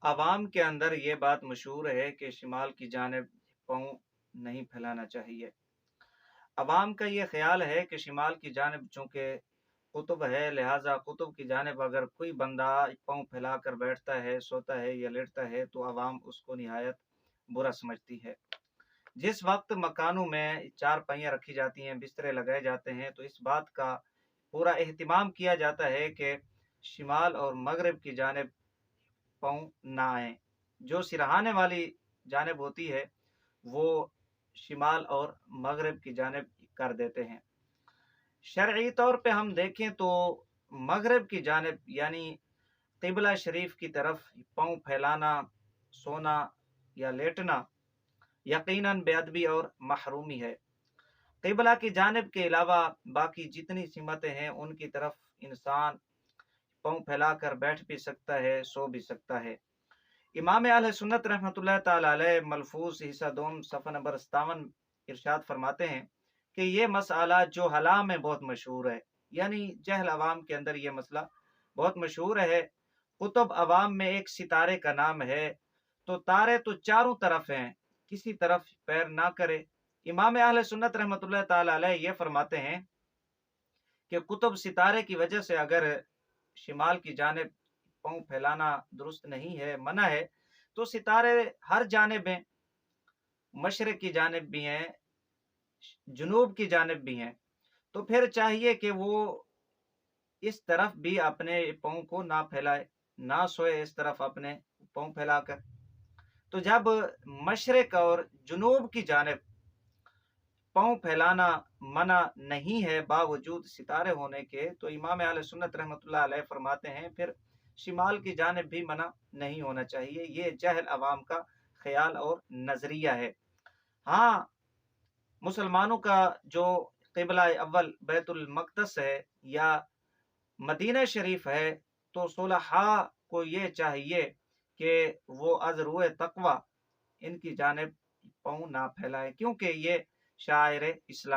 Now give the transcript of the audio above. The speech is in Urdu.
عوام کے اندر یہ بات مشہور ہے کہ شمال کی جانب پاؤں نہیں پھیلانا چاہیے۔ عوام کا یہ خیال ہے کہ شمال کی جانب چونکہ قطب ہے، لہٰذا قطب کی جانب اگر کوئی بندہ پاؤں پھیلا کر بیٹھتا ہے، سوتا ہے یا لیٹتا ہے تو عوام اس کو نہایت برا سمجھتی ہے۔ جس وقت مکانوں میں چار پہیاں رکھی جاتی ہیں، بسترے لگائے جاتے ہیں، تو اس بات کا پورا اہتمام کیا جاتا ہے کہ شمال اور مغرب کی جانب پاؤں نہ آئیں۔ جو سرہانے والی جانب ہوتی ہے وہ شمال اور مغرب کی جانب کر دیتے ہیں۔ شرعی طور پہ ہم دیکھیں تو مغرب کی جانب یعنی قبلہ شریف کی طرف پاؤں پھیلانا، سونا یا لیٹنا یقیناً بے ادبی اور محرومی ہے۔ قبلہ کی جانب کے علاوہ باقی جتنی سمتیں ہیں ان کی طرف انسان پاؤں پھیلا کر بیٹھ بھی سکتا ہے، سو بھی سکتا ہے۔ امام اہل سنت رحمۃ اللہ تعالی علیہ ملفوظ حصہ دوم صفحہ نمبر 57 ارشاد فرماتے ہیں کہ یہ مسئلہ جو حلا میں بہت مشہور ہے، یعنی جہل عوام کے اندر یہ مسئلہ بہت مشہور ہے۔ قطب عوام میں ایک ستارے کا نام ہے، تو تارے تو چاروں طرف ہیں، کسی طرف پیر نہ کرے۔ امام اہل سنت رحمۃ اللہ تعالی علیہ یہ فرماتے ہیں کہ قطب ستارے کی وجہ سے اگر شمال کی جانب پاؤں پھیلانا درست نہیں ہے، منع ہے، تو ستارے ہر جانب ہیں، مشرق کی جانب بھی ہیں، جنوب کی جانب بھی ہیں، تو پھر چاہیے کہ وہ اس طرف بھی اپنے پاؤں کو نہ پھیلائے، نہ سوئے اس طرف اپنے پاؤں پھیلا کر۔ تو جب مشرق اور جنوب کی جانب پاؤں پھیلانا منع نہیں ہے باوجود ستارے ہونے کے، تو امام اہل سنت رحمۃ اللہ علیہ فرماتے ہیں پھر شمال کی جانب بھی منع نہیں ہونا چاہیے۔ یہ جہل عوام کا خیال اور نظریہ ہے۔ ہاں، مسلمانوں کا جو قبلہ اول بیت المقدس ہے یا مدینہ شریف ہے، تو صلحاء کو یہ چاہیے کہ وہ از روئے تقوی ان کی جانب پاؤں نہ پھیلائے، کیونکہ یہ شاعر اسلام